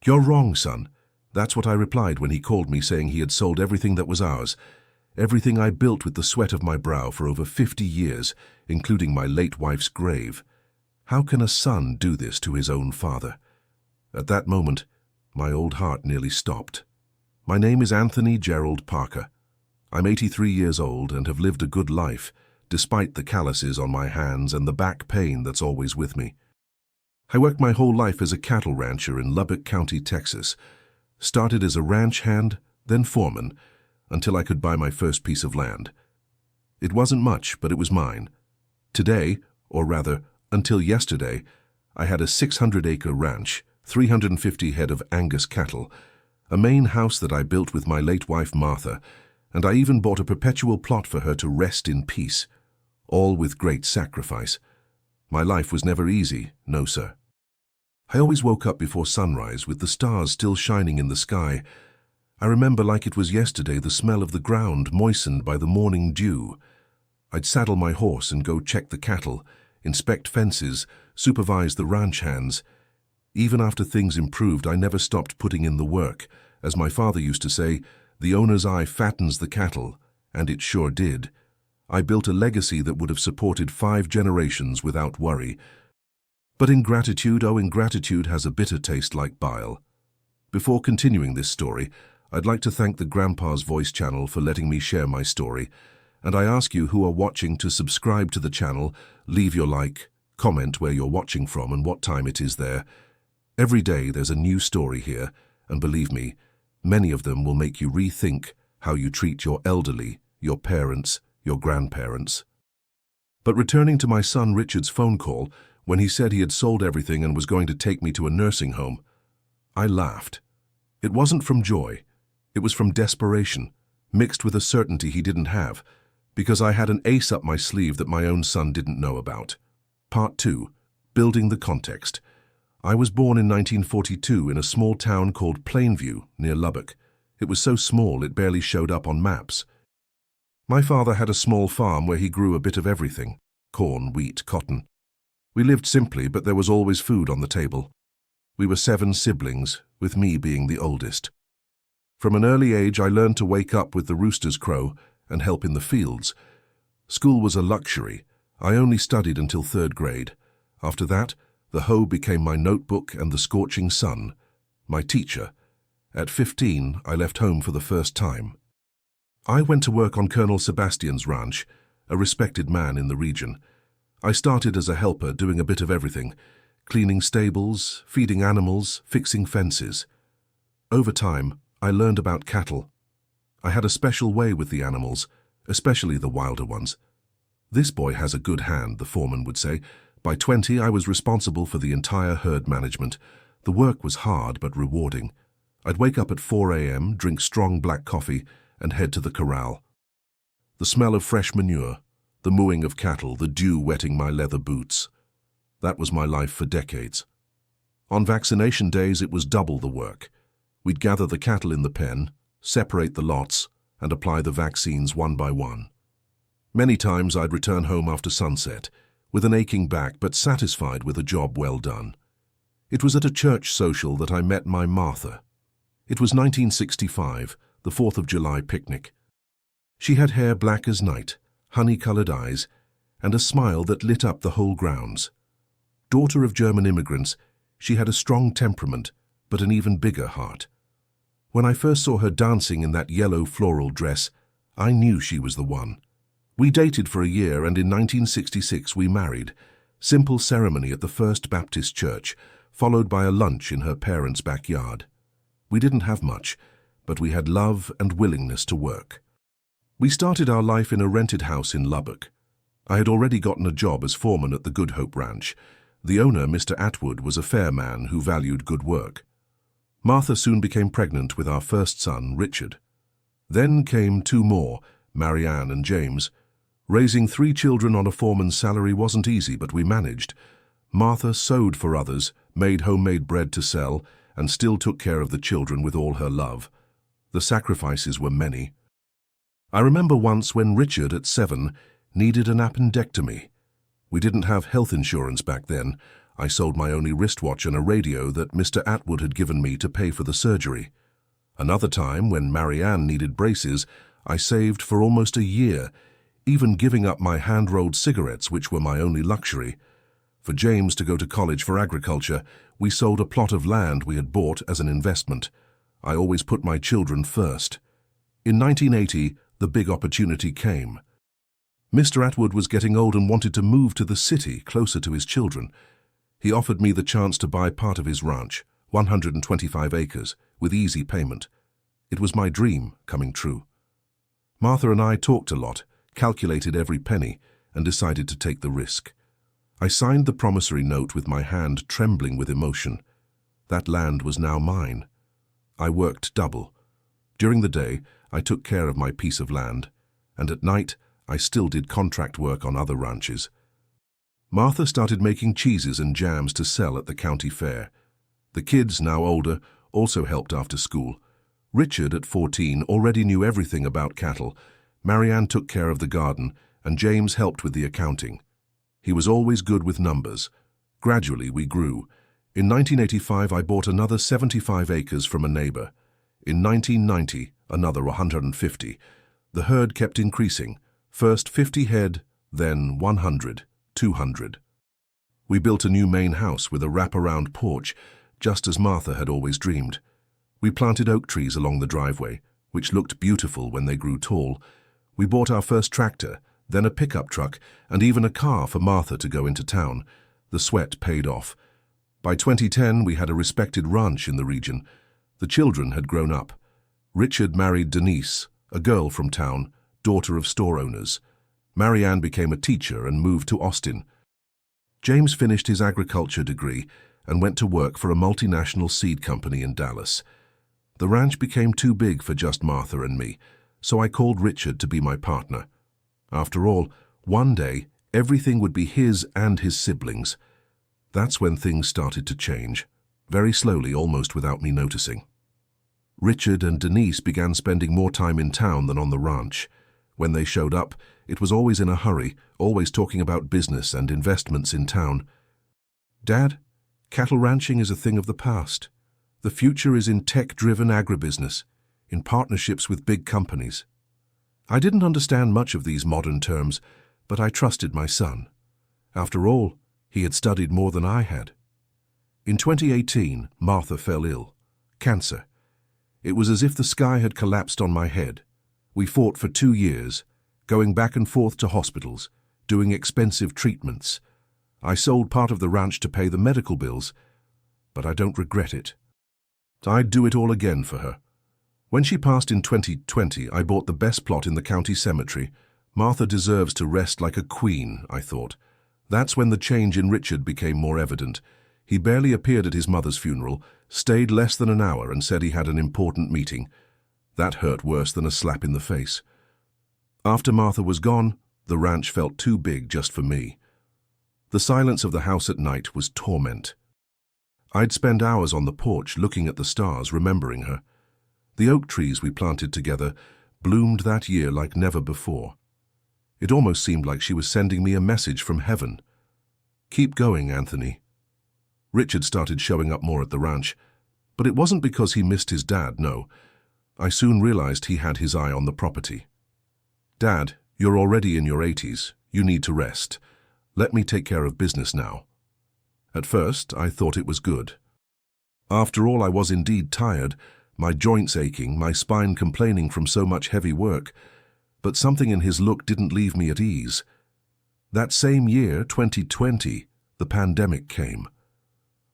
"You're wrong, son." That's what I replied when he called me saying he had sold everything that was ours. Everything I built with the sweat of my brow for over 50 years, including my late wife's grave. How can a son do this to his own father? At that moment, my old heart nearly stopped. My name is Anthony Gerald Parker. I'm 83 years old and have lived a good life, despite the calluses on my hands and the back pain that's always with me. I worked my whole life as a cattle rancher in Lubbock County, Texas. Started as a ranch hand, then foreman, until I could buy my first piece of land. It wasn't much, but it was mine. Today, or rather, until yesterday, I had a 600-acre ranch, 350 head of Angus cattle, a main house that I built with my late wife Martha, and I even bought a perpetual plot for her to rest in peace, all with great sacrifice. My life was never easy, no sir. I always woke up before sunrise with the stars still shining in the sky. I remember like it was yesterday the smell of the ground moistened by the morning dew. I'd saddle my horse and go check the cattle, inspect fences, supervise the ranch hands. Even after things improved, I never stopped putting in the work. As my father used to say, the owner's eye fattens the cattle, and it sure did. I built a legacy that would have supported 5 generations without worry. But ingratitude has a bitter taste like bile. Before continuing this story, I'd like to thank the Grandpa's Voice channel for letting me share my story, and I ask you who are watching to subscribe to the channel, leave your like, comment where you're watching from and what time it is there. Every day there's a new story here, and believe me, many of them will make you rethink how you treat your elderly, your parents, your grandparents. But returning to my son Richard's phone call, when he said he had sold everything and was going to take me to a nursing home, I laughed. It wasn't from joy. It was from desperation, mixed with a certainty he didn't have, because I had an ace up my sleeve that my own son didn't know about. Part 2. Building the context. I was born in 1942 in a small town called Plainview, near Lubbock. It was so small it barely showed up on maps. My father had a small farm where he grew a bit of everything: corn, wheat, cotton. We lived simply, but there was always food on the table. We were 7 siblings, with me being the oldest. From an early age, I learned to wake up with the roosters crow and help in the fields. School was a luxury. I only studied until 3rd grade. After that, the hoe became my notebook and the scorching sun, my teacher. At 15, I left home for the first time. I went to work on Colonel Sebastian's ranch, a respected man in the region. I started as a helper, doing a bit of everything: cleaning stables, feeding animals, fixing fences. Over time, I learned about cattle. I had a special way with the animals, especially the wilder ones. "This boy has a good hand," the foreman would say. By 20, I was responsible for the entire herd management. The work was hard but rewarding. I'd wake up at 4 a.m., drink strong black coffee, and head to the corral. The smell of fresh manure, the mooing of cattle, the dew wetting my leather boots. That was my life for decades. On vaccination days, it was double the work. We'd gather the cattle in the pen, separate the lots, and apply the vaccines one by one. Many times I'd return home after sunset, with an aching back but satisfied with a job well done. It was at a church social that I met my Martha. It was 1965, the 4th of July picnic. She had hair black as night, honey-colored eyes, and a smile that lit up the whole grounds. Daughter of German immigrants, she had a strong temperament, but an even bigger heart. When I first saw her dancing in that yellow floral dress, I knew she was the one. We dated for a year, and in 1966 we married. Simple ceremony at the First Baptist Church, followed by a lunch in her parents' backyard. We didn't have much, but we had love and willingness to work. We started our life in a rented house in Lubbock. I had already gotten a job as foreman at the Good Hope Ranch. The owner, Mr. Atwood, was a fair man who valued good work. Martha soon became pregnant with our first son, Richard. Then came 2 more, Marianne and James. Raising 3 children on a foreman's salary wasn't easy, but we managed. Martha sewed for others, made homemade bread to sell, and still took care of the children with all her love. The sacrifices were many. I remember once when Richard, at 7, needed an appendectomy. We didn't have health insurance back then. I sold my only wristwatch and a radio that Mr. Atwood had given me to pay for the surgery. Another time, when Marianne needed braces, I saved for almost a year, even giving up my hand-rolled cigarettes, which were my only luxury. For James to go to college for agriculture, we sold a plot of land we had bought as an investment. I always put my children first. In 1980, the big opportunity came. Mr. Atwood was getting old and wanted to move to the city, closer to his children. He offered me the chance to buy part of his ranch, 125 acres, with easy payment. It was my dream coming true. Martha and I talked a lot, calculated every penny, and decided to take the risk. I signed the promissory note with my hand trembling with emotion. That land was now mine. I worked double. During the day, I took care of my piece of land, and at night, I still did contract work on other ranches. Martha started making cheeses and jams to sell at the county fair. The kids, now older, also helped after school. Richard, at 14, already knew everything about cattle. Marianne took care of the garden, and James helped with the accounting. He was always good with numbers. Gradually, we grew. In 1985, I bought another 75 acres from a neighbor. In 1990, another 150. The herd kept increasing. First 50 head, then 100, 200. We built a new main house with a wrap-around porch, just as Martha had always dreamed. We planted oak trees along the driveway, which looked beautiful when they grew tall. We bought our first tractor, then a pickup truck, and even a car for Martha to go into town. The sweat paid off. By 2010, we had a respected ranch in the region. The children had grown up. Richard married Denise, a girl from town, daughter of store owners. Marianne became a teacher and moved to Austin. James finished his agriculture degree and went to work for a multinational seed company in Dallas. The ranch became too big for just Martha and me, so I called Richard to be my partner. After all, one day, everything would be his and his siblings. That's when things started to change, very slowly, almost without me noticing. Richard and Denise began spending more time in town than on the ranch. When they showed up, it was always in a hurry, always talking about business and investments in town. "Dad, cattle ranching is a thing of the past. The future is in tech-driven agribusiness, in partnerships with big companies." I didn't understand much of these modern terms, but I trusted my son. After all, he had studied more than I had. In 2018, Martha fell ill. Cancer. It was as if the sky had collapsed on my head. We fought for 2 years, going back and forth to hospitals, doing expensive treatments. I sold part of the ranch to pay the medical bills, but I don't regret it. I'd do it all again for her. When she passed in 2020, I bought the best plot in the county cemetery. Martha deserves to rest like a queen, I thought. That's when the change in Richard became more evident. He barely appeared at his mother's funeral, stayed less than an hour and said he had an important meeting. That hurt worse than a slap in the face. After Martha was gone, the ranch felt too big just for me. The silence of the house at night was torment. I'd spend hours on the porch looking at the stars, remembering her. The oak trees we planted together bloomed that year like never before. It almost seemed like she was sending me a message from heaven. "Keep going, Anthony." Richard started showing up more at the ranch, but it wasn't because he missed his dad, no. I soon realized he had his eye on the property. "Dad, you're already in your 80s. You need to rest. Let me take care of business now." At first, I thought it was good. After all, I was indeed tired, my joints aching, my spine complaining from so much heavy work. But something in his look didn't leave me at ease. That same year, 2020, the pandemic came.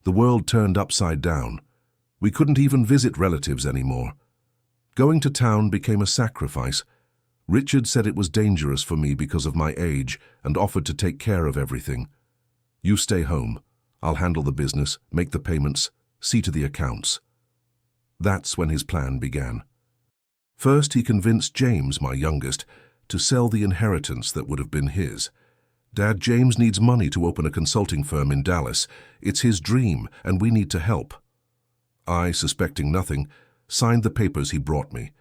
The world turned upside down. We couldn't even visit relatives anymore. Going to town became a sacrifice. Richard said it was dangerous for me because of my age and offered to take care of everything. "You stay home. I'll handle the business, make the payments, see to the accounts." That's when his plan began. First, he convinced James, my youngest, to sell the inheritance that would have been his. "Dad, James needs money to open a consulting firm in Dallas. It's his dream, and we need to help." I, suspecting nothing, signed the papers he brought me.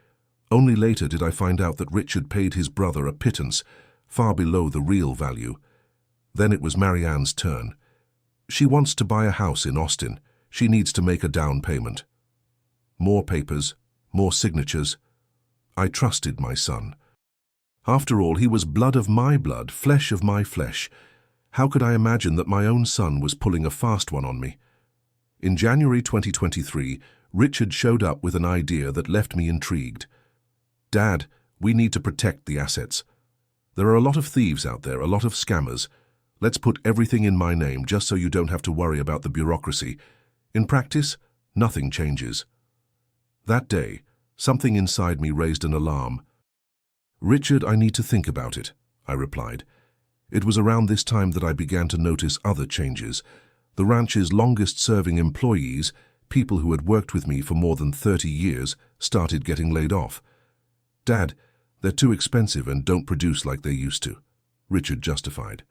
Only later did I find out that Richard paid his brother a pittance, far below the real value. Then it was Marianne's turn. She wants to buy a house in Austin. She needs to make a down payment. More papers, more signatures. I trusted my son. After all, he was blood of my blood, flesh of my flesh. How could I imagine that my own son was pulling a fast one on me? In January 2023, Richard showed up with an idea that left me intrigued. Dad, we need to protect the assets. There are a lot of thieves out there, a lot of scammers. Let's put everything in my name just so you don't have to worry about the bureaucracy. In practice, nothing changes. That day, something inside me raised an alarm. Richard, I need to think about it, I replied. It was around this time that I began to notice other changes. The ranch's longest-serving employees, people who had worked with me for more than 30 years, started getting laid off. Dad, they're too expensive and don't produce like they used to, Richard justified.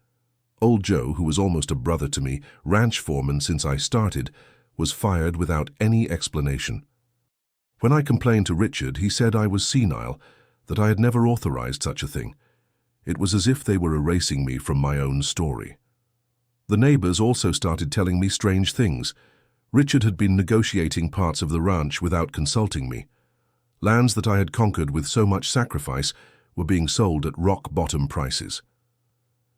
Old Joe, who was almost a brother to me, ranch foreman since I started, was fired without any explanation. When I complained to Richard, he said I was senile, that I had never authorized such a thing. It was as if they were erasing me from my own story. The neighbors also started telling me strange things. Richard had been negotiating parts of the ranch without consulting me. Lands that I had conquered with so much sacrifice were being sold at rock-bottom prices.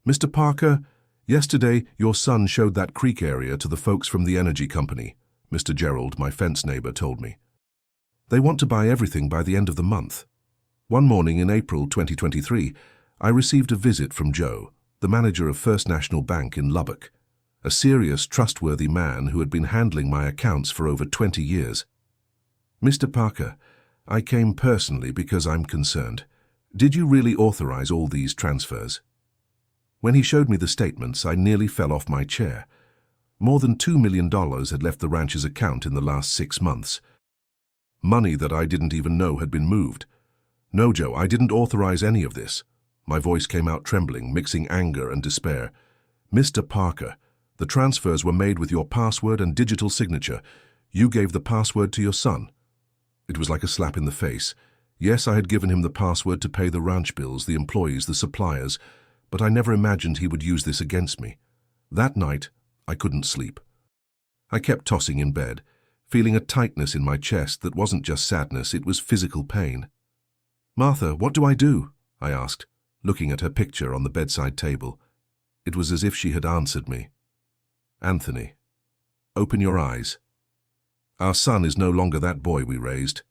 Mr. Parker, yesterday your son showed that creek area to the folks from the energy company, Mr. Gerald, my fence neighbor, told me. They want to buy everything by the end of the month. One morning in April 2023, I received a visit from Joe, the manager of First National Bank in Lubbock, a serious, trustworthy man who had been handling my accounts for over 20 years. Mr. Parker, I came personally because I'm concerned. Did you really authorize all these transfers? When he showed me the statements, I nearly fell off my chair. More than $2 million had left the ranch's account in the last 6 months. Money that I didn't even know had been moved. No, Joe, I didn't authorize any of this. My voice came out trembling, mixing anger and despair. Mr. Parker, the transfers were made with your password and digital signature. You gave the password to your son. It was like a slap in the face. Yes, I had given him the password to pay the ranch bills, the employees, the suppliers, but I never imagined he would use this against me. That night, I couldn't sleep. I kept tossing in bed, feeling a tightness in my chest that wasn't just sadness, it was physical pain. Martha, what do I do? I asked, looking at her picture on the bedside table. It was as if she had answered me. Anthony, open your eyes. Our son is no longer that boy we raised.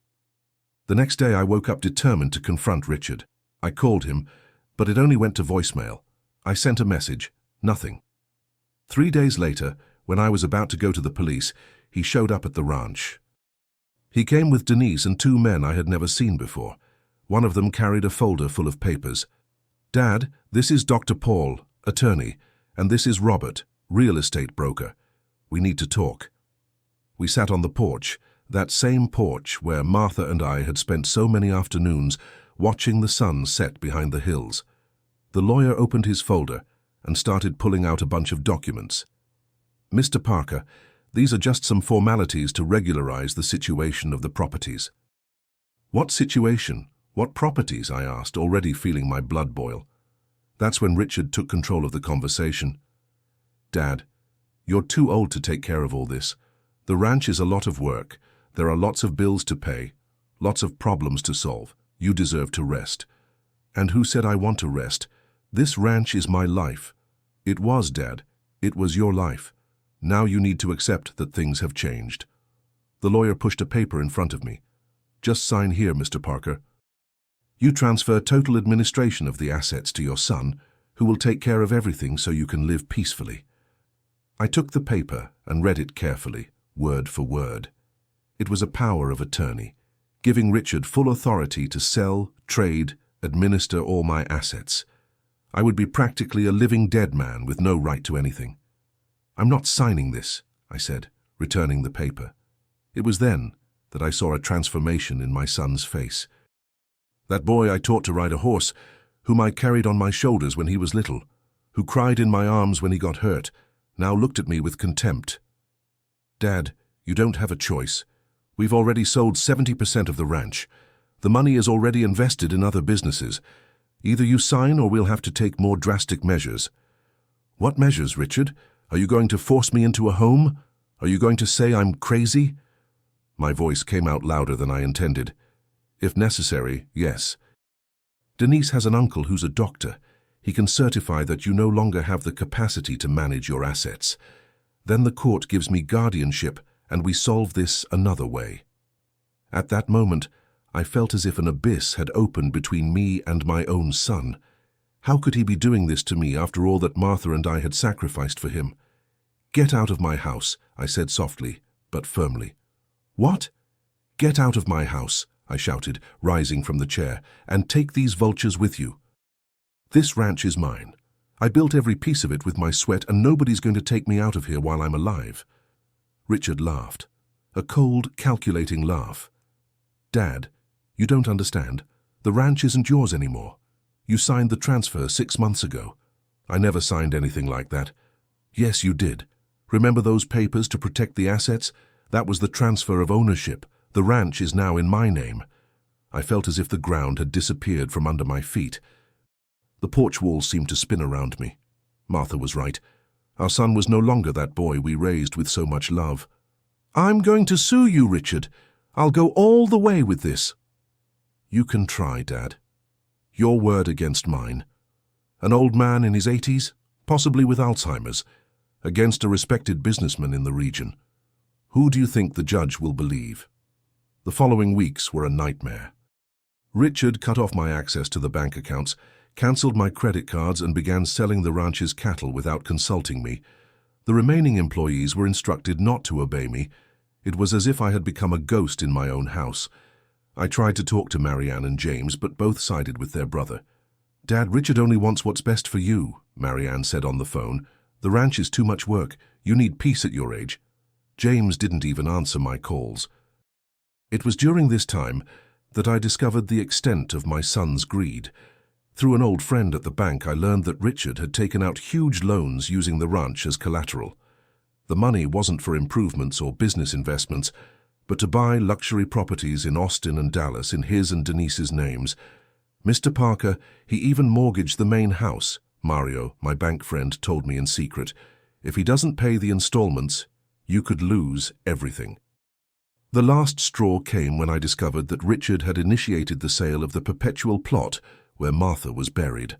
The next day I woke up determined to confront Richard. I called him, but it only went to voicemail. I sent a message, nothing. 3 days later, when I was about to go to the police, he showed up at the ranch. He came with Denise and 2 men I had never seen before. One of them carried a folder full of papers. Dad, this is Dr. Paul, attorney, and this is Robert, real estate broker. We need to talk. We sat on the porch, that same porch where Martha and I had spent so many afternoons watching the sun set behind the hills. The lawyer opened his folder and started pulling out a bunch of documents. Mr. Parker, these are just some formalities to regularize the situation of the properties. What situation? What properties? I asked, already feeling my blood boil. That's when Richard took control of the conversation. Dad, you're too old to take care of all this. The ranch is a lot of work. There are lots of bills to pay, lots of problems to solve. You deserve to rest. And who said I want to rest? This ranch is my life. It was, Dad. It was your life. Now you need to accept that things have changed. The lawyer pushed a paper in front of me. Just sign here, Mr. Parker. You transfer total administration of the assets to your son, who will take care of everything so you can live peacefully. I took the paper and read it carefully, word for word. It was a power of attorney, giving Richard full authority to sell, trade, administer all my assets. I would be practically a living dead man with no right to anything. I'm not signing this, I said, returning the paper. It was then that I saw a transformation in my son's face. That boy I taught to ride a horse, whom I carried on my shoulders when he was little, who cried in my arms when he got hurt, now looked at me with contempt. Dad, you don't have a choice. We've already sold 70% of the ranch. The money is already invested in other businesses. Either you sign or we'll have to take more drastic measures. What measures, Richard? Are you going to force me into a home? Are you going to say I'm crazy? My voice came out louder than I intended. If necessary, yes. Denise has an uncle who's a doctor. He can certify that you no longer have the capacity to manage your assets. Then the court gives me guardianship, and we solve this another way. At that moment, I felt as if an abyss had opened between me and my own son. How could he be doing this to me after all that Martha and I had sacrificed for him? "Get out of my house," I said softly, but firmly. "What?" "Get out of my house," I shouted, rising from the chair, "and take these vultures with you. This ranch is mine. I built every piece of it with my sweat, and nobody's going to take me out of here while I'm alive." Richard laughed, a cold, calculating laugh. "Dad, you don't understand. The ranch isn't yours anymore. You signed the transfer 6 months ago." "I never signed anything like that." "Yes, you did. Remember those papers to protect the assets? That was the transfer of ownership. The ranch is now in my name." I felt as if the ground had disappeared from under my feet. The porch walls seemed to spin around me. Martha was right. Our son was no longer that boy we raised with so much love. "I'm going to sue you, Richard. I'll go all the way with this." "You can try, Dad. Your word against mine. An old man in his 80s, possibly with Alzheimer's, against a respected businessman in the region. Who do you think the judge will believe?" The following weeks were a nightmare. Richard cut off my access to the bank accounts, cancelled my credit cards, and began selling the ranch's cattle without consulting me. The remaining employees were instructed not to obey me. It was as if I had become a ghost in my own house. I tried to talk to Marianne and James, but both sided with their brother. "Dad, Richard only wants what's best for you," Marianne said on the phone. "The ranch is too much work. You need peace at your age." James didn't even answer my calls. It was during this time that I discovered the extent of my son's greed. Through an old friend at the bank, I learned that Richard had taken out huge loans using the ranch as collateral. The money wasn't for improvements or business investments, but to buy luxury properties in Austin and Dallas in his and Denise's names. Mr. Parker, he even mortgaged the main house. Mario, my bank friend, told me in secret. If he doesn't pay the installments, you could lose everything. The last straw came when I discovered that Richard had initiated the sale of the perpetual plot where Martha was buried.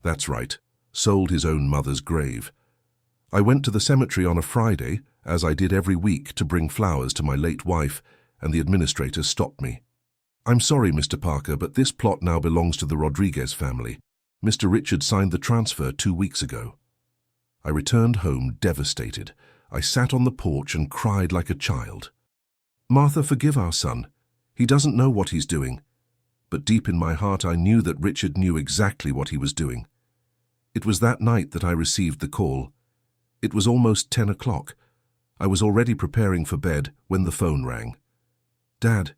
That's right, sold his own mother's grave. I went to the cemetery on a Friday, as I did every week, to bring flowers to my late wife, and the administrator stopped me. "I'm sorry, Mr. Parker, but this plot now belongs to the Rodriguez family. Mr. Richard signed the transfer 2 weeks ago." I returned home devastated. I sat on the porch and cried like a child. "Martha, forgive our son. He doesn't know what he's doing." But deep in my heart I knew that Richard knew exactly what he was doing. It was that night that I received the call. It was almost 10 o'clock. I was already preparing for bed when the phone rang. "Dad,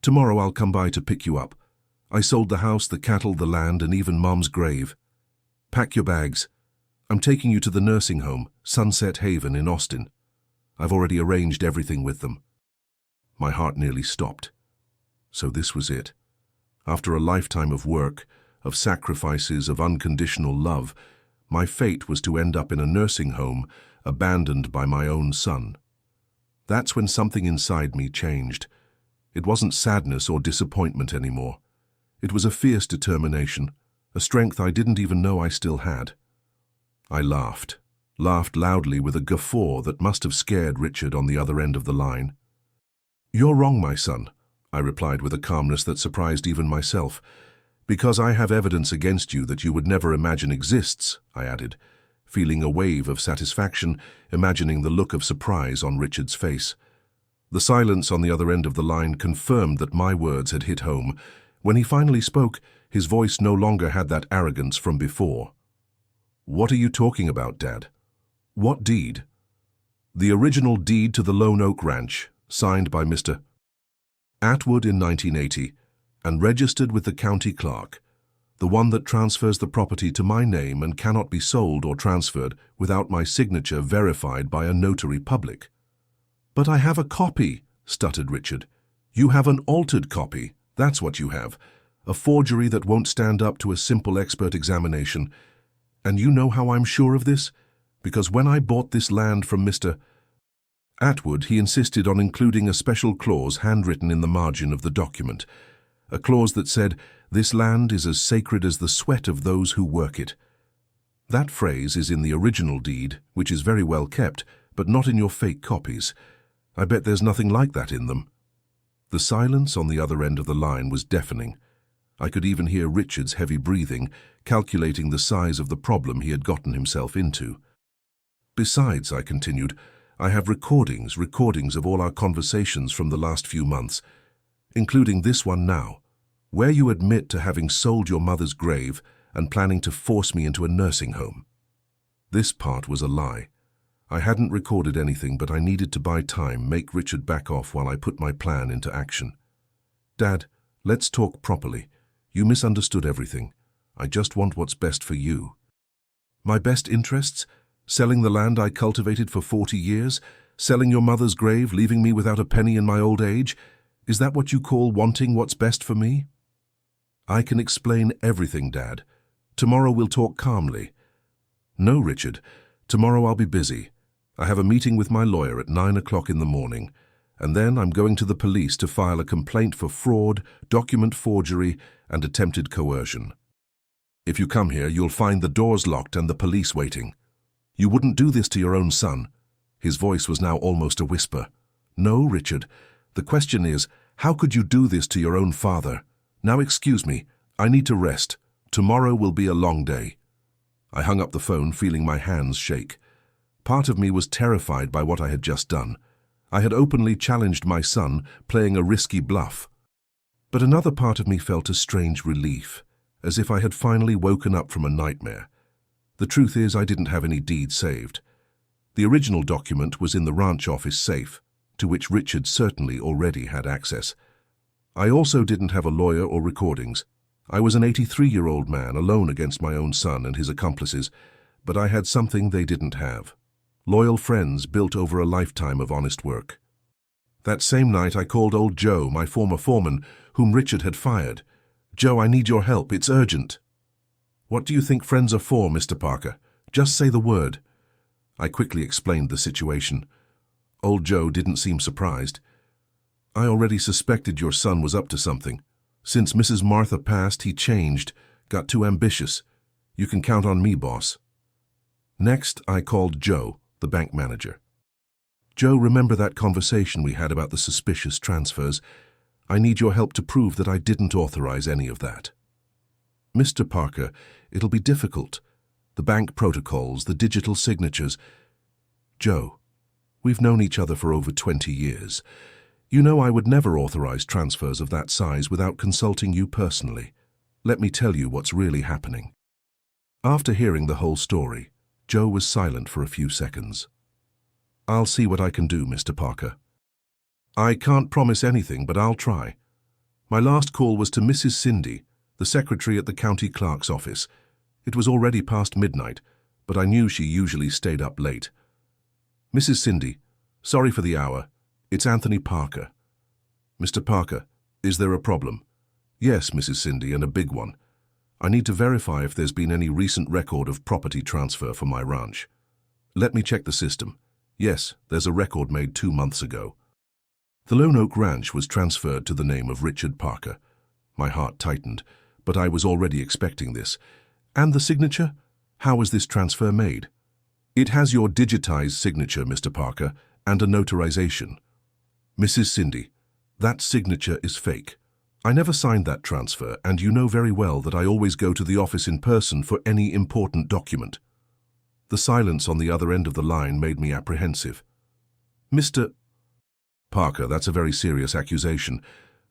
tomorrow I'll come by to pick you up. I sold the house, the cattle, the land, and even Mom's grave. Pack your bags. I'm taking you to the nursing home, Sunset Haven in Austin. I've already arranged everything with them." My heart nearly stopped. So this was it. After a lifetime of work, of sacrifices, of unconditional love, my fate was to end up in a nursing home, abandoned by my own son. That's when something inside me changed. It wasn't sadness or disappointment anymore. It was a fierce determination, a strength I didn't even know I still had. I laughed loudly with a guffaw that must have scared Richard on the other end of the line. "You're wrong, my son," I replied with a calmness that surprised even myself. "Because I have evidence against you that you would never imagine exists," I added, feeling a wave of satisfaction, imagining the look of surprise on Richard's face. The silence on the other end of the line confirmed that my words had hit home. When he finally spoke, his voice no longer had that arrogance from before. "What are you talking about, Dad? What deed?" "The original deed to the Lone Oak Ranch, signed by Mr. Atwood in 1980, and registered with the county clerk, the one that transfers the property to my name and cannot be sold or transferred without my signature verified by a notary public." "But I have a copy," stuttered Richard. "You have an altered copy, that's what you have. A forgery that won't stand up to a simple expert examination. And you know how I'm sure of this? Because when I bought this land from Mr. Atwood, he insisted on including a special clause handwritten in the margin of the document, a clause that said, "This land is as sacred as the sweat of those who work it." That phrase is in the original deed, which is very well kept, but not in your fake copies. I bet there's nothing like that in them. The silence on the other end of the line was deafening. I could even hear Richard's heavy breathing, calculating the size of the problem he had gotten himself into. "Besides," I continued, "I have recordings of all our conversations from the last few months, including this one now, where you admit to having sold your mother's grave and planning to force me into a nursing home." This part was a lie. I hadn't recorded anything, but I needed to buy time, make Richard back off while I put my plan into action. "Dad, let's talk properly. You misunderstood everything. I just want what's best for you." "My best interests? Selling the land I cultivated for 40 years? Selling your mother's grave, leaving me without a penny in my old age? Is that what you call wanting what's best for me?" "I can explain everything, Dad. Tomorrow we'll talk calmly." "No, Richard. Tomorrow I'll be busy. I have a meeting with my lawyer at 9 o'clock in the morning, and then I'm going to the police to file a complaint for fraud, document forgery, and attempted coercion. If you come here, you'll find the doors locked and the police waiting. You wouldn't do this to your own son." His voice was now almost a whisper. "No, Richard. The question is, how could you do this to your own father? Now excuse me, I need to rest. Tomorrow will be a long day." I hung up the phone, feeling my hands shake. Part of me was terrified by what I had just done. I had openly challenged my son, playing a risky bluff. But another part of me felt a strange relief, as if I had finally woken up from a nightmare. The truth is, I didn't have any deeds saved. The original document was in the ranch office safe, to which Richard certainly already had access. I also didn't have a lawyer or recordings. I was an 83-year-old man alone against my own son and his accomplices, but I had something they didn't have: loyal friends built over a lifetime of honest work. That same night I called old Joe, my former foreman, whom Richard had fired. "Joe, I need your help. It's urgent." "What do you think friends are for, Mr. Parker? Just say the word." I quickly explained the situation. Old Joe didn't seem surprised. "I already suspected your son was up to something. Since Mrs. Martha passed, he changed, got too ambitious. You can count on me, boss." Next, I called Joe, the bank manager. "Joe, remember that conversation we had about the suspicious transfers? I need your help to prove that I didn't authorize any of that." "Mr. Parker, it'll be difficult. The bank protocols, the digital signatures." "Joe, we've known each other for over 20 years. You know I would never authorize transfers of that size without consulting you personally. Let me tell you what's really happening." After hearing the whole story, Joe was silent for a few seconds. "I'll see what I can do, Mr. Parker. I can't promise anything, but I'll try. My last call was to Mrs. Cindy, the secretary at the county clerk's office. It was already past midnight, but I knew she usually stayed up late. "Mrs. Cindy, sorry for the hour. It's Anthony Parker." "Mr. Parker, is there a problem?" "Yes, Mrs. Cindy, and a big one. I need to verify if there's been any recent record of property transfer for my ranch." "Let me check the system. Yes, there's a record made 2 months ago." The Lone Oak Ranch was transferred to the name of Richard Parker. My heart tightened, but I was already expecting this. "And the signature? How was this transfer made?" "It has your digitized signature, Mr. Parker, and a notarization." "Mrs. Cindy, that signature is fake. I never signed that transfer, and you know very well that I always go to the office in person for any important document." The silence on the other end of the line made me apprehensive. "Mr. Parker, that's a very serious accusation.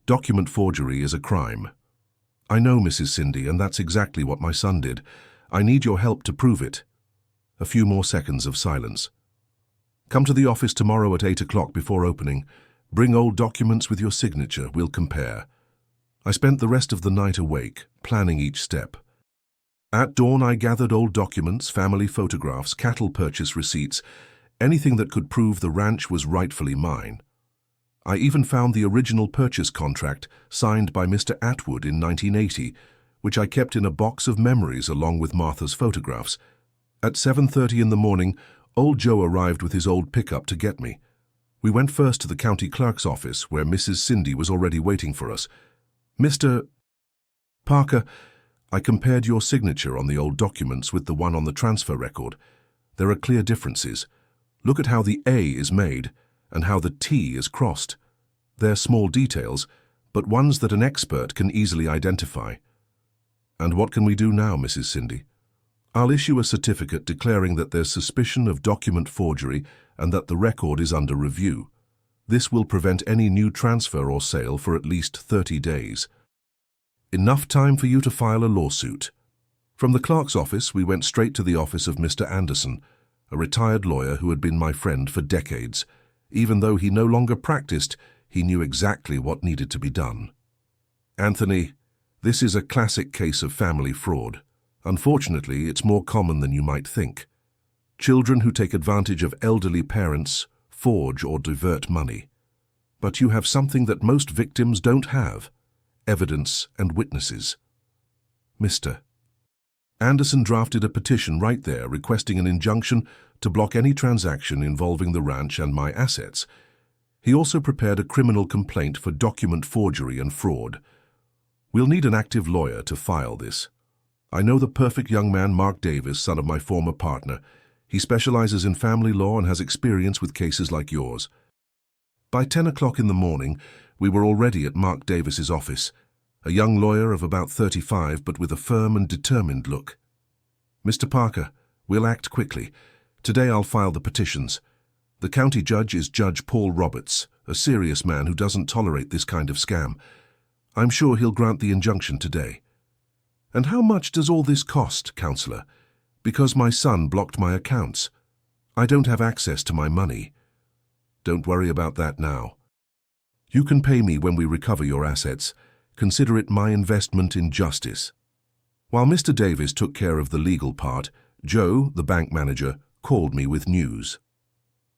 Document forgery is a crime." "I know, Mrs. Cindy, and that's exactly what my son did. I need your help to prove it." A few more seconds of silence. "Come to the office tomorrow at 8 o'clock before opening. Bring old documents with your signature. We'll compare." I spent the rest of the night awake, planning each step. At dawn, I gathered old documents, family photographs, cattle purchase receipts, anything that could prove the ranch was rightfully mine. I even found the original purchase contract signed by Mr. Atwood in 1980, which I kept in a box of memories along with Martha's photographs. At 7:30 in the morning, old Joe arrived with his old pickup to get me. We went first to the county clerk's office, where Mrs. Cindy was already waiting for us. Mr. Parker, I compared your signature on the old documents with the one on the transfer record. There are clear differences. Look at how the A is made and how the T is crossed. They're small details, but ones that an expert can easily identify. And what can we do now, Mrs. Cindy? I'll issue a certificate declaring that there's suspicion of document forgery and that the record is under review. This will prevent any new transfer or sale for at least 30 days. Enough time for you to file a lawsuit. From the clerk's office, we went straight to the office of Mr. Anderson, a retired lawyer who had been my friend for decades. Even though he no longer practiced, he knew exactly what needed to be done. Anthony, this is a classic case of family fraud. Unfortunately, it's more common than you might think. Children who take advantage of elderly parents forge or divert money. But you have something that most victims don't have: evidence and witnesses. Mr. Anderson drafted a petition right there requesting an injunction to block any transaction involving the ranch and my assets. He also prepared a criminal complaint for document forgery and fraud. We'll need an active lawyer to file this. I know the perfect young man, Mark Davis, son of my former partner. He specializes in family law and has experience with cases like yours. By 10 o'clock in the morning, we were already at Mark Davis's office, a young lawyer of about 35 but with a firm and determined look. Mr. Parker, we'll act quickly. Today I'll file the petitions. The county judge is Judge Paul Roberts, a serious man who doesn't tolerate this kind of scam. I'm sure he'll grant the injunction today. And how much does all this cost, Counselor? Because my son blocked my accounts. I don't have access to my money. Don't worry about that now. You can pay me when we recover your assets. Consider it my investment in justice. While Mr. Davis took care of the legal part, Joe, the bank manager, called me with news.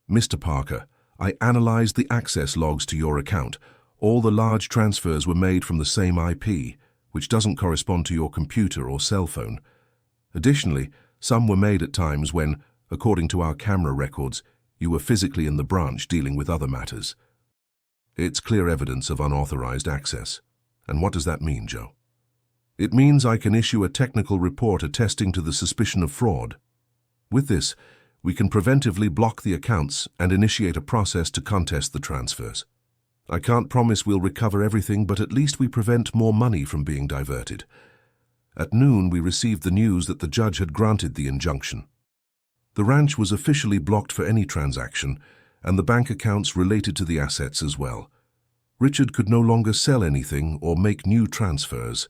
Mr. Parker, I analyzed the access logs to your account. All the large transfers were made from the same IP, which doesn't correspond to your computer or cell phone. Additionally, some were made at times when, according to our camera records, you were physically in the branch dealing with other matters. It's clear evidence of unauthorized access. And what does that mean, Joe? It means I can issue a technical report attesting to the suspicion of fraud. With this, we can preventively block the accounts and initiate a process to contest the transfers. I can't promise we'll recover everything, but at least we prevent more money from being diverted. At noon, we received the news that the judge had granted the injunction. The ranch was officially blocked for any transaction, and the bank accounts related to the assets as well. Richard could no longer sell anything or make new transfers.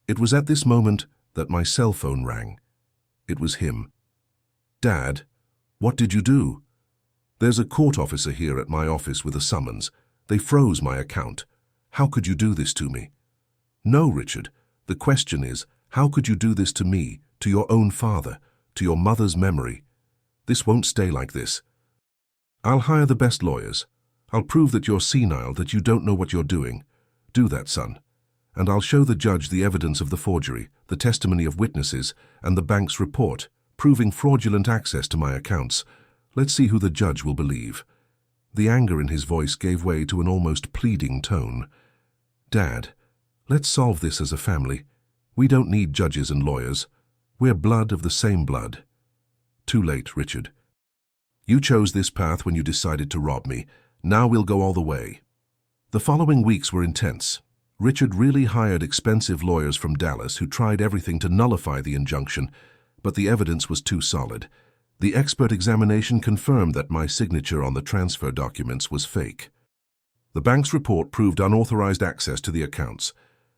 It was at this moment that my cell phone rang. It was him. Dad, what did you do? There's a court officer here at my office with a summons. They froze my account. How could you do this to me? No, Richard. The question is, how could you do this to me, to your own father, to your mother's memory? This won't stay like this. I'll hire the best lawyers. I'll prove that you're senile, that you don't know what you're doing. Do that, son. And I'll show the judge the evidence of the forgery, the testimony of witnesses, and the bank's report, proving fraudulent access to my accounts. Let's see who the judge will believe. The anger in his voice gave way to an almost pleading tone. Dad, let's solve this as a family. We don't need judges and lawyers. We're blood of the same blood. Too late, Richard. You chose this path when you decided to rob me. Now we'll go all the way. The following weeks were intense. Richard really hired expensive lawyers from Dallas who tried everything to nullify the injunction, but the evidence was too solid. The expert examination confirmed that my signature on the transfer documents was fake. The bank's report proved unauthorized access to the accounts,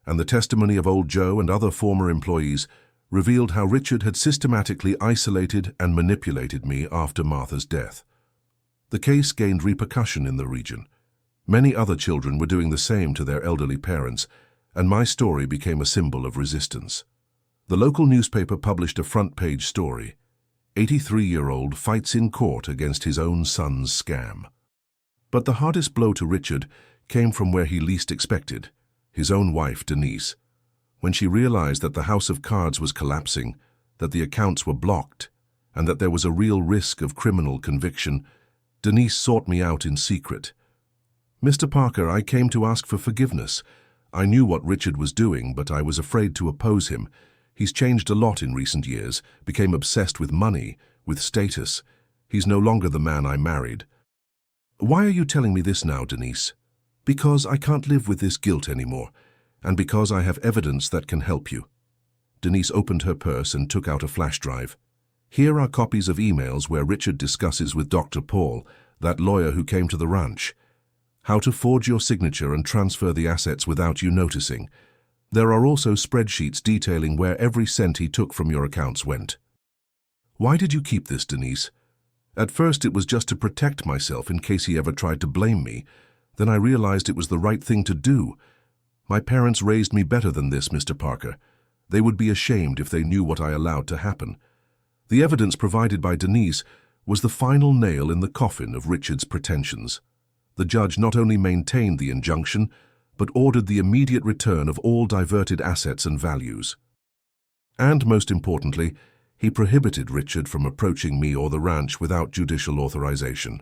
and the testimony of old Joe and other former employees revealed how Richard had systematically isolated and manipulated me after Martha's death. The case gained repercussion in the region. Many other children were doing the same to their elderly parents, and my story became a symbol of resistance. The local newspaper published a front-page story. 83-year-old fights in court against his own son's scam. But the hardest blow to Richard came from where he least expected, his own wife, Denise. When she realized that the house of cards was collapsing, that the accounts were blocked, and that there was a real risk of criminal conviction, Denise sought me out in secret. "Mr. Parker, I came to ask for forgiveness. I knew what Richard was doing, but I was afraid to oppose him. He's changed a lot in recent years, became obsessed with money, with status. He's no longer the man I married." "Why are you telling me this now, Denise?" "Because I can't live with this guilt anymore, and because I have evidence that can help you." Denise opened her purse and took out a flash drive. "Here are copies of emails where Richard discusses with Dr. Paul, that lawyer who came to the ranch, how to forge your signature and transfer the assets without you noticing. There are also spreadsheets detailing where every cent he took from your accounts went." "Why did you keep this, Denise?" "At first it was just to protect myself in case he ever tried to blame me. Then I realized it was the right thing to do. My parents raised me better than this, Mr. Parker. They would be ashamed if they knew what I allowed to happen." The evidence provided by Denise was the final nail in the coffin of Richard's pretensions. The judge not only maintained the injunction, but ordered the immediate return of all diverted assets and values. And most importantly, he prohibited Richard from approaching me or the ranch without judicial authorization.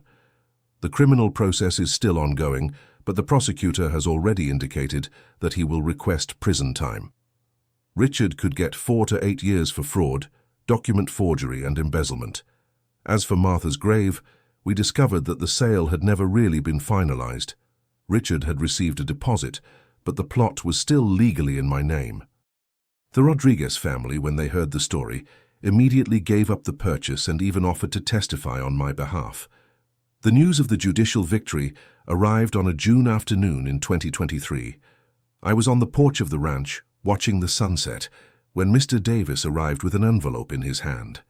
The criminal process is still ongoing, but the prosecutor has already indicated that he will request prison time. Richard could get 4 to 8 years for fraud, document forgery and embezzlement. As for Martha's grave, we discovered that the sale had never really been finalized. Richard had received a deposit, but the plot was still legally in my name. The Rodriguez family, when they heard the story, immediately gave up the purchase and even offered to testify on my behalf. The news of the judicial victory arrived on a June afternoon in 2023. I was on the porch of the ranch, watching the sunset, when Mr. Davis arrived with an envelope in his hand.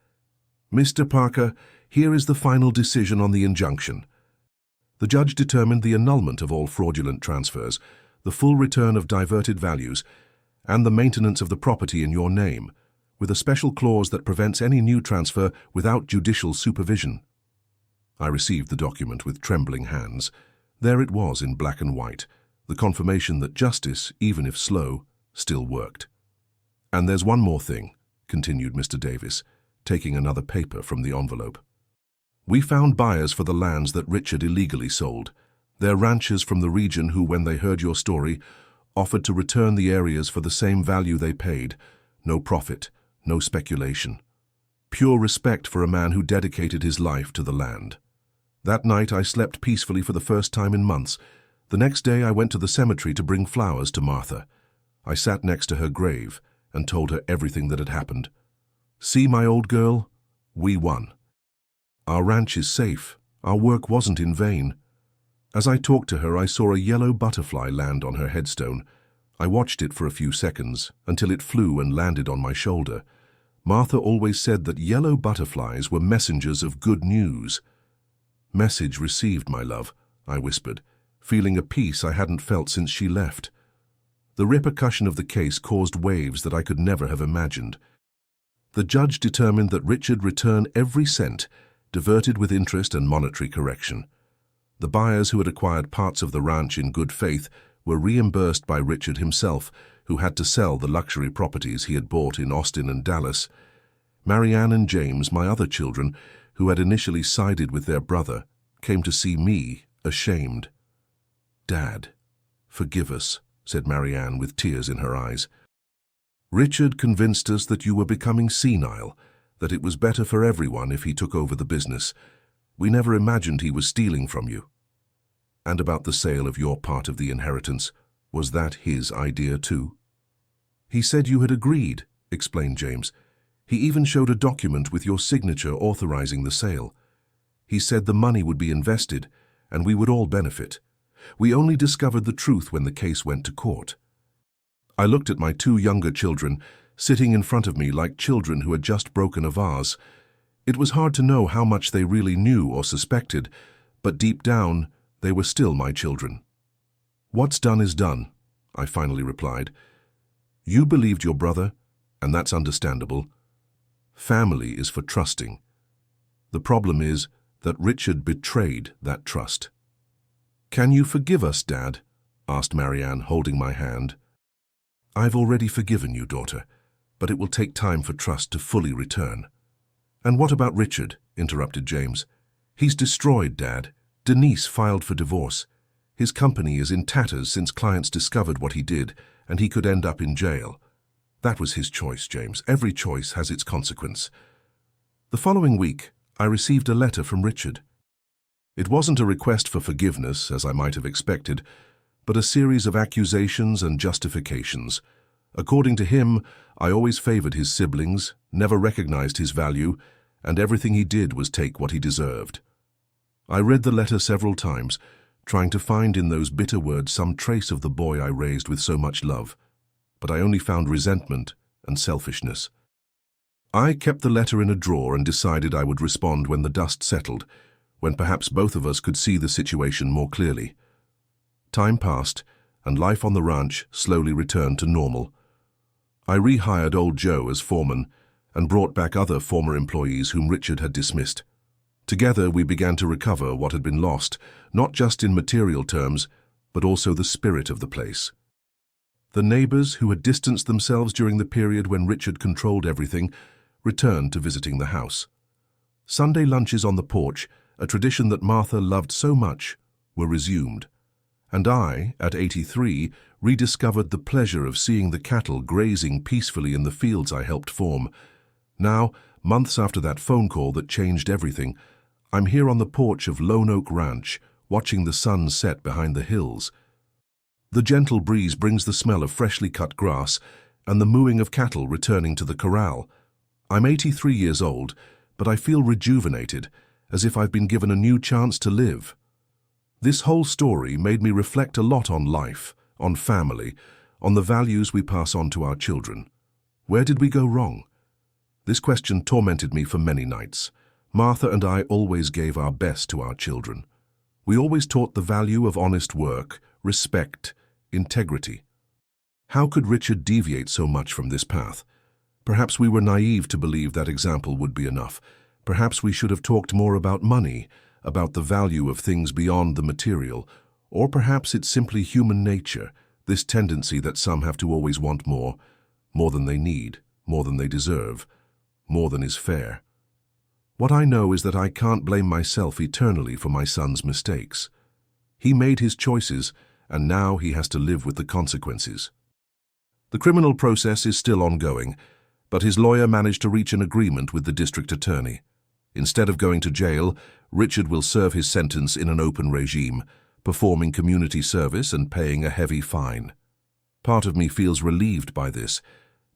"Mr. Parker, here is the final decision on the injunction." The judge determined the annulment of all fraudulent transfers, the full return of diverted values, and the maintenance of the property in your name, with a special clause that prevents any new transfer without judicial supervision. I received the document with trembling hands. There it was in black and white, the confirmation that justice, even if slow, still worked. "And there's one more thing," continued Mr. Davis, taking another paper from the envelope. "We found buyers for the lands that Richard illegally sold. They're ranchers from the region who, when they heard your story, offered to return the areas for the same value they paid. No profit, no speculation. Pure respect for a man who dedicated his life to the land. That night I slept peacefully for the first time in months. The next day I went to the cemetery to bring flowers to Martha. I sat next to her grave and told her everything that had happened. See, my old girl, we won. Our ranch is safe. Our work wasn't in vain." As I talked to her, I saw a yellow butterfly land on her headstone. I watched it for a few seconds, until it flew and landed on my shoulder. Martha always said that yellow butterflies were messengers of good news. "Message received, my love," I whispered, feeling a peace I hadn't felt since she left. The repercussion of the case caused waves that I could never have imagined. The judge determined that Richard return every cent, diverted with interest and monetary correction. The buyers who had acquired parts of the ranch in good faith were reimbursed by Richard himself, who had to sell the luxury properties he had bought in Austin and Dallas. Marianne and James, my other children, who had initially sided with their brother, came to see me, ashamed. "Dad, forgive us," said Marianne with tears in her eyes. "Richard convinced us that you were becoming senile, that it was better for everyone if he took over the business. We never imagined he was stealing from you." "And about the sale of your part of the inheritance, was that his idea too?" "He said you had agreed," explained James. "He even showed a document with your signature authorizing the sale. He said the money would be invested, and we would all benefit. We only discovered the truth when the case went to court." I looked at my 2 younger children, sitting in front of me like children who had just broken a vase. It was hard to know how much they really knew or suspected, but deep down, they were still my children. "What's done is done," I finally replied. "You believed your brother, and that's understandable. Family is for trusting. The problem is that Richard betrayed that trust." "Can you forgive us, Dad?" asked Marianne, holding my hand. "I've already forgiven you, daughter. but it will take time for trust to fully return. And what about Richard? Interrupted James. He's destroyed, Dad. Denise filed for divorce. His company is in tatters since clients discovered what he did, and he could end up in jail. That was his choice, James. Every choice has its consequence. The following week, I received a letter from Richard. It wasn't a request for forgiveness, as I might have expected, but a series of accusations and justifications. According to him, I always favored his siblings, never recognized his value, and everything he did was take what he deserved. I read the letter several times, trying to find in those bitter words some trace of the boy I raised with so much love, but I only found resentment and selfishness. I kept the letter in a drawer and decided I would respond when the dust settled, when perhaps both of us could see the situation more clearly. Time passed, and life on the ranch slowly returned to normal. I rehired old Joe as foreman and brought back other former employees whom Richard had dismissed. Together we began to recover what had been lost, not just in material terms, but also the spirit of the place. The neighbors who had distanced themselves during the period when Richard controlled everything returned to visiting the house. Sunday lunches on the porch, a tradition that Martha loved so much, were resumed. And I, at 83, rediscovered the pleasure of seeing the cattle grazing peacefully in the fields I helped form. Now, months after that phone call that changed everything, I'm here on the porch of Lone Oak Ranch, watching the sun set behind the hills. The gentle breeze brings the smell of freshly cut grass and the mooing of cattle returning to the corral. I'm 83 years old, but I feel rejuvenated, as if I've been given a new chance to live. This whole story made me reflect a lot on life, on family, on the values we pass on to our children. Where did we go wrong? This question tormented me for many nights. Martha and I always gave our best to our children. We always taught the value of honest work, respect, integrity. How could Richard deviate so much from this path? Perhaps we were naive to believe that example would be enough. Perhaps we should have talked more about money, about the value of things beyond the material, or perhaps it's simply human nature, this tendency that some have to always want more than they need, more than they deserve, more than is fair. What I know is that I can't blame myself eternally for my son's mistakes. He made his choices, and now he has to live with the consequences. The criminal process is still ongoing, but his lawyer managed to reach an agreement with the district attorney. Instead of going to jail, Richard will serve his sentence in an open regime, performing community service and paying a heavy fine. Part of me feels relieved by this.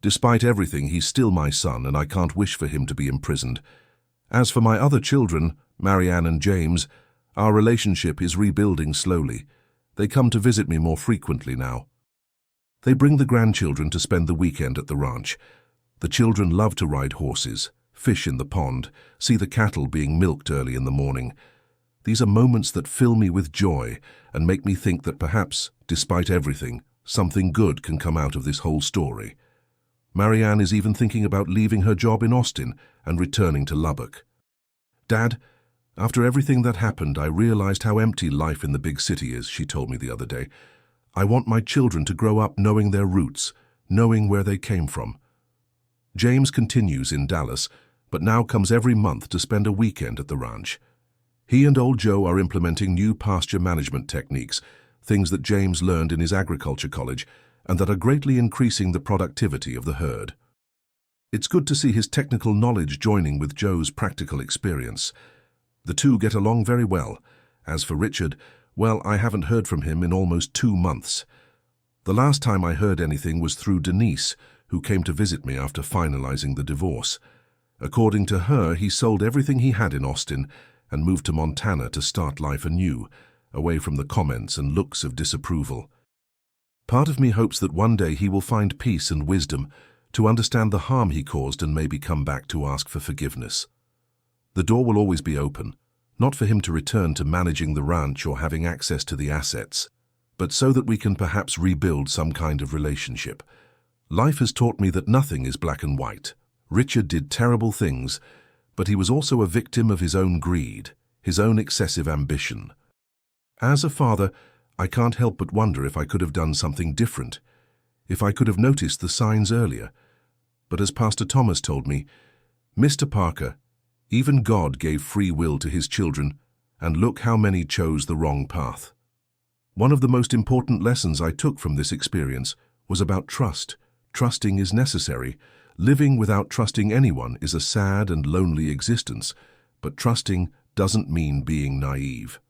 Despite everything, he's still my son, and I can't wish for him to be imprisoned. As for my other children, Marianne and James, our relationship is rebuilding slowly. They come to visit me more frequently now. They bring the grandchildren to spend the weekend at the ranch. The children love to ride horses, fish in the pond, see the cattle being milked early in the morning. These are moments that fill me with joy and make me think that perhaps, despite everything, something good can come out of this whole story. Marianne is even thinking about leaving her job in Austin and returning to Lubbock. Dad, after everything that happened, I realized how empty life in the big city is, she told me the other day. I want my children to grow up knowing their roots, knowing where they came from. James continues in Dallas, but now comes every month to spend a weekend at the ranch. He and old Joe are implementing new pasture management techniques, things that James learned in his agriculture college, and that are greatly increasing the productivity of the herd. It's good to see his technical knowledge joining with Joe's practical experience. The two get along very well. As for Richard, well, I haven't heard from him in almost 2 months. The last time I heard anything was through Denise, who came to visit me after finalizing the divorce. According to her, he sold everything he had in Austin and moved to Montana to start life anew, away from the comments and looks of disapproval. Part of me hopes that one day he will find peace and wisdom to understand the harm he caused and maybe come back to ask for forgiveness. The door will always be open, not for him to return to managing the ranch or having access to the assets, but so that we can perhaps rebuild some kind of relationship. Life has taught me that nothing is black and white. Richard did terrible things, but he was also a victim of his own greed, his own excessive ambition. As a father, I can't help but wonder if I could have done something different, if I could have noticed the signs earlier. But as Pastor Thomas told me, Mr. Parker, even God gave free will to his children, and look how many chose the wrong path. One of the most important lessons I took from this experience was about trust. Trusting is necessary. Living without trusting anyone is a sad and lonely existence, but trusting doesn't mean being naive.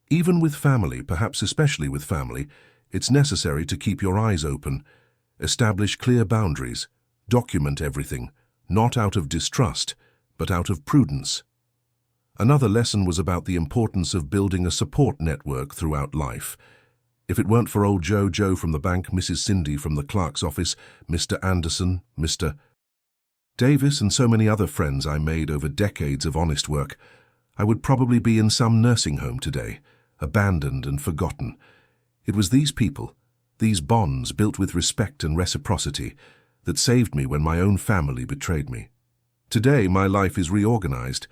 Even with family, perhaps especially with family, it's necessary to keep your eyes open, establish clear boundaries, document everything, not out of distrust, but out of prudence. Another lesson was about the importance of building a support network throughout life. If it weren't for old Joe from the bank, Mrs. Cindy from the clerk's office, Mr. Anderson, Mr. Davis, and so many other friends I made over decades of honest work, I would probably be in some nursing home today, abandoned and forgotten. It was these people, these bonds built with respect and reciprocity, that saved me when my own family betrayed me. Today, my life is reorganized.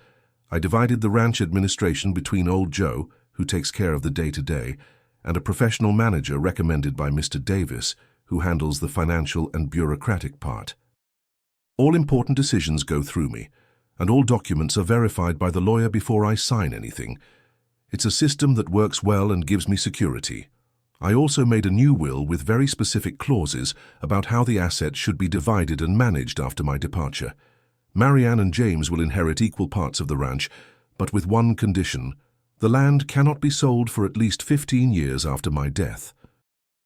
I divided the ranch administration between old Joe, who takes care of the day-to-day, and a professional manager recommended by Mr. Davis, who handles the financial and bureaucratic part. All important decisions go through me, and all documents are verified by the lawyer before I sign anything. It's a system that works well and gives me security. I also made a new will with very specific clauses about how the assets should be divided and managed after my departure. Marianne and James will inherit equal parts of the ranch, but with one condition: the land cannot be sold for at least 15 years after my death.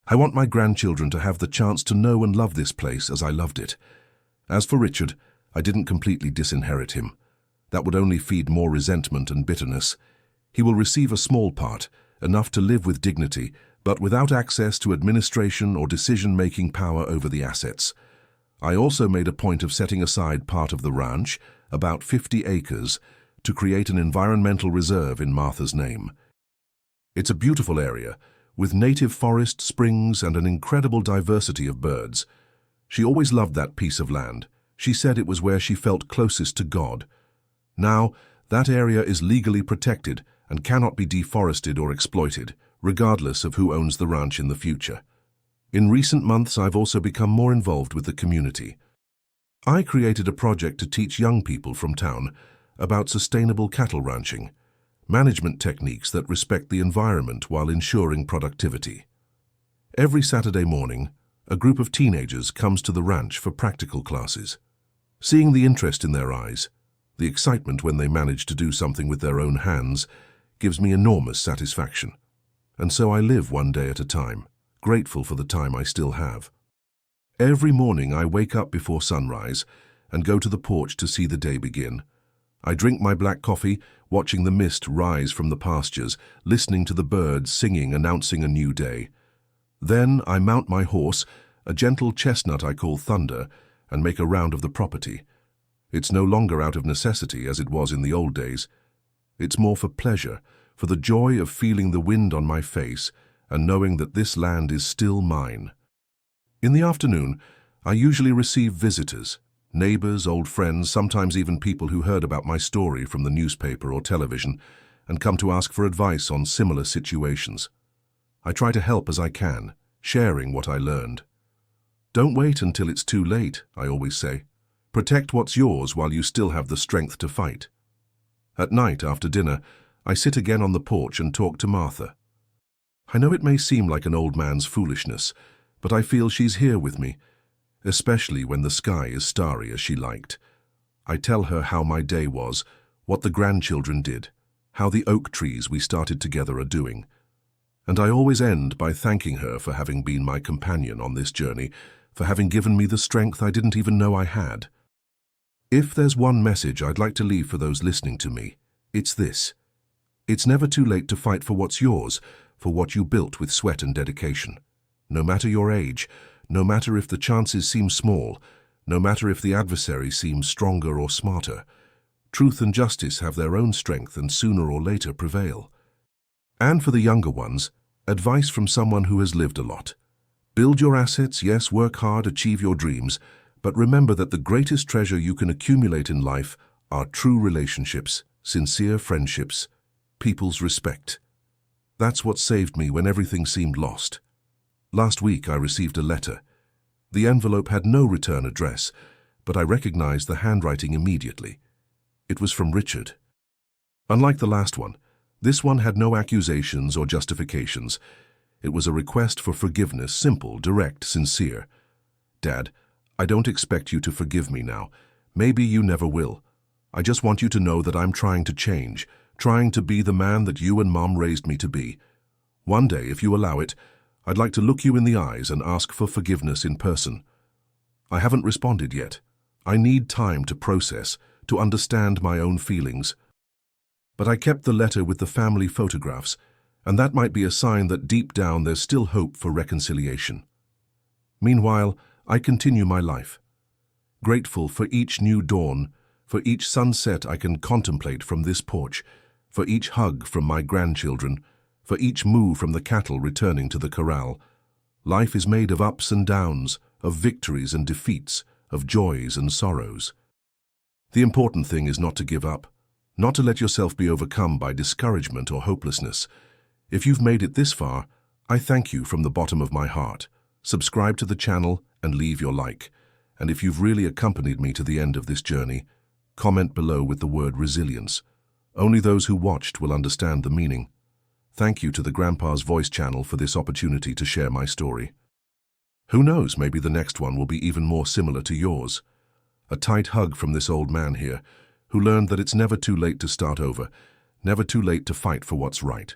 I want my grandchildren to have the chance to know and love this place as I loved it. As for Richard, I didn't completely disinherit him. That would only feed more resentment and bitterness. He will receive a small part, enough to live with dignity, but without access to administration or decision-making power over the assets. I also made a point of setting aside part of the ranch, about 50 acres, to create an environmental reserve in Martha's name. It's a beautiful area, with native forest, springs, and an incredible diversity of birds. She always loved that piece of land. She said it was where she felt closest to God. Now, that area is legally protected and cannot be deforested or exploited, regardless of who owns the ranch in the future. In recent months, I've also become more involved with the community. I created a project to teach young people from town about sustainable cattle ranching, management techniques that respect the environment while ensuring productivity. Every Saturday morning, a group of teenagers comes to the ranch for practical classes. Seeing the interest in their eyes, the excitement when they manage to do something with their own hands, gives me enormous satisfaction. And so I live one day at a time, grateful for the time I still have. Every morning I wake up before sunrise and go to the porch to see the day begin. I drink my black coffee, watching the mist rise from the pastures, listening to the birds singing, announcing a new day. Then I mount my horse, a gentle chestnut I call Thunder, and make a round of the property. It's no longer out of necessity as it was in the old days. It's more for pleasure, for the joy of feeling the wind on my face and knowing that this land is still mine. In the afternoon, I usually receive visitors, neighbors, old friends, sometimes even people who heard about my story from the newspaper or television and come to ask for advice on similar situations. I try to help as I can, sharing what I learned. Don't wait until it's too late, I always say. Protect what's yours while you still have the strength to fight. At night, after dinner, I sit again on the porch and talk to Martha. I know it may seem like an old man's foolishness, but I feel she's here with me, especially when the sky is starry as she liked. I tell her how my day was, what the grandchildren did, how the oak trees we started together are doing. And I always end by thanking her for having been my companion on this journey, for having given me the strength I didn't even know I had. If there's one message I'd like to leave for those listening to me, it's this. It's never too late to fight for what's yours, for what you built with sweat and dedication. No matter your age, no matter if the chances seem small, no matter if the adversary seems stronger or smarter, truth and justice have their own strength and sooner or later prevail. And for the younger ones, advice from someone who has lived a lot. Build your assets, yes, work hard, achieve your dreams, but remember that the greatest treasure you can accumulate in life are true relationships, sincere friendships, people's respect. That's what saved me when everything seemed lost. Last week I received a letter. The envelope had no return address, but I recognized the handwriting immediately. It was from Richard. Unlike the last one, this one had no accusations or justifications. It was a request for forgiveness, simple, direct, sincere. Dad, I don't expect you to forgive me now. Maybe you never will. I just want you to know that I'm trying to change, trying to be the man that you and Mom raised me to be. One day, if you allow it, I'd like to look you in the eyes and ask for forgiveness in person. I haven't responded yet. I need time to process, to understand my own feelings. But I kept the letter with the family photographs, and that might be a sign that deep down there's still hope for reconciliation. Meanwhile, I continue my life, grateful for each new dawn, for each sunset I can contemplate from this porch, for each hug from my grandchildren, for each moo from the cattle returning to the corral. Life is made of ups and downs, of victories and defeats, of joys and sorrows. The important thing is not to give up, not to let yourself be overcome by discouragement or hopelessness. If you've made it this far, I thank you from the bottom of my heart. Subscribe to the channel and leave your like. And if you've really accompanied me to the end of this journey, comment below with the word resilience. Only those who watched will understand the meaning. Thank you to the Grandpa's Voice channel for this opportunity to share my story. Who knows, maybe the next one will be even more similar to yours. A tight hug from this old man here, who learned that it's never too late to start over, never too late to fight for what's right.